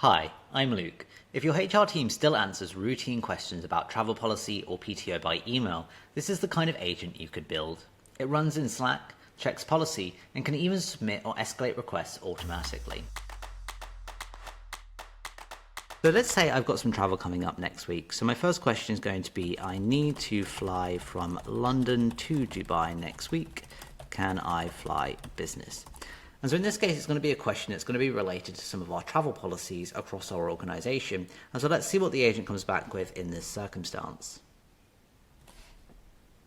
Hi, I'm Luke. If your HR team still answers routine questions about travel policy or PTO by email, this is the kind of agent you could build. It runs in Slack, checks policy, and can even submit or escalate requests automatically. So let's say I've got some travel coming up next week. So my first question is going to be, I need to fly from London to Dubai next week. Can I fly business? And so in this case, it's going to be a question that's going to be related to some of our travel policies across our organization. And so let's see what the agent comes back with in this circumstance.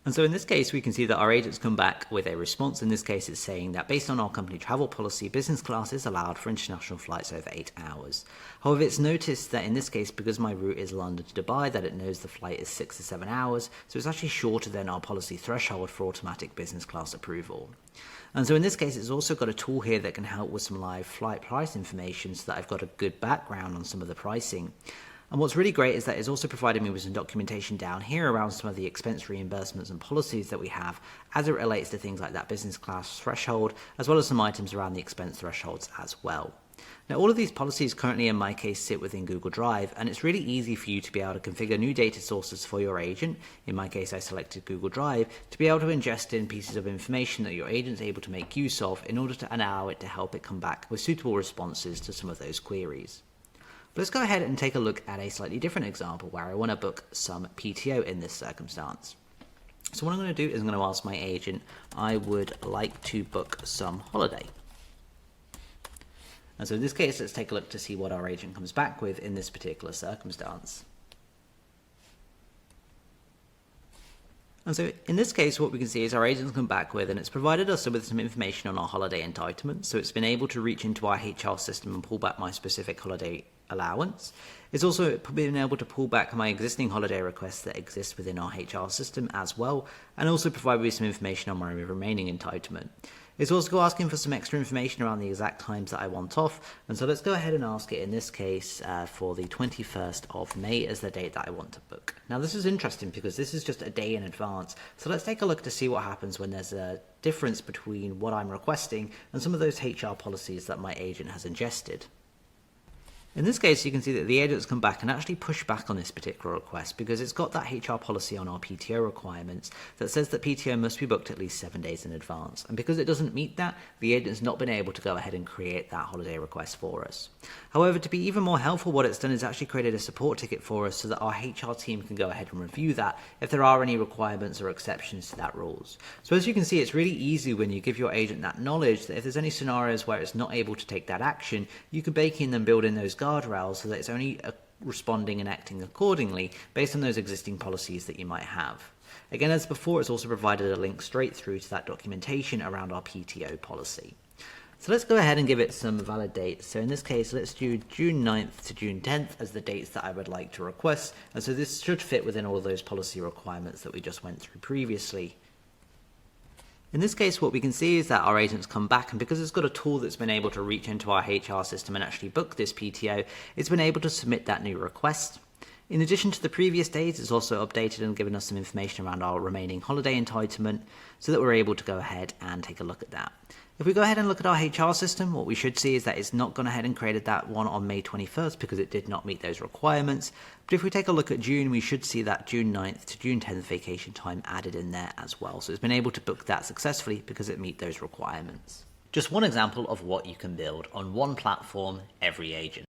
And so in this case, we can see that our agents come back with a response. In this case, it's saying that based on our company travel policy, business class is allowed for international flights over 8 hours. However, it's noticed that in this case, because my route is London to Dubai, that it knows the flight is 6 to 7 hours. So it's actually shorter than our policy threshold for automatic business class approval. And so in this case, it's also got a tool here that can help with some live flight price information so that I've got a good background on some of the pricing. And what's really great is that it's also provided me with some documentation down here around some of the expense reimbursements and policies that we have as it relates to things like that business class threshold, as well as some items around the expense thresholds as well. Now, all of these policies currently in my case sit within Google Drive, and it's really easy for you to be able to configure new data sources for your agent. In my case, I selected Google Drive to be able to ingest in pieces of information that your agent's able to make use of in order to allow it to help it come back with suitable responses to some of those queries. But let's go ahead and take a look at a slightly different example where I want to book some PTO in this circumstance. So what I'm going to do is I'm going to ask my agent, I would like to book some holiday. And so in this case, let's take a look to see what our agent comes back with in this particular circumstance. And so in this case, what we can see is our agent's come back with, and it's provided us with some information on our holiday entitlement. So it's been able to reach into our HR system and pull back my specific holiday allowance. It's also been able to pull back my existing holiday requests that exist within our HR system as well, and also provide me some information on my remaining entitlement. It's also asking for some extra information around the exact times that I want off, and so let's go ahead and ask it in this case for the 21st of May as the date that I want to book. Now this is interesting because this is just a day in advance, so let's take a look to see what happens when there's a difference between what I'm requesting and some of those HR policies that my agent has ingested. In this case, you can see that the agent's come back and actually pushed back on this particular request because it's got that HR policy on our PTO requirements that says that PTO must be booked at least 7 days in advance. And because it doesn't meet that, the agent's not been able to go ahead and create that holiday request for us. However, to be even more helpful, what it's done is actually created a support ticket for us so that our HR team can go ahead and review that if there are any requirements or exceptions to that rules. So as you can see, it's really easy when you give your agent that knowledge that if there's any scenarios where it's not able to take that action, you can bake in and build in those guardrails so that it's only responding and acting accordingly based on those existing policies that you might have. Again, as before, it's also provided a link straight through to that documentation around our PTO policy. So let's go ahead and give it some valid dates. So in this case, let's do June 9th to June 10th as the dates that I would like to request. And so this should fit within all of those policy requirements that we just went through previously. In this case, what we can see is that our agent's come back, and because it's got a tool that's been able to reach into our HR system and actually book this PTO, it's been able to submit that new request. In addition to the previous days, it's also updated and given us some information around our remaining holiday entitlement so that we're able to go ahead and take a look at that. If we go ahead and look at our HR system, what we should see is that it's not gone ahead and created that one on May 21st because it did not meet those requirements. But if we take a look at June, we should see that June 9th to June 10th vacation time added in there as well. So it's been able to book that successfully because it meet those requirements. Just one example of what you can build on one platform, every agent.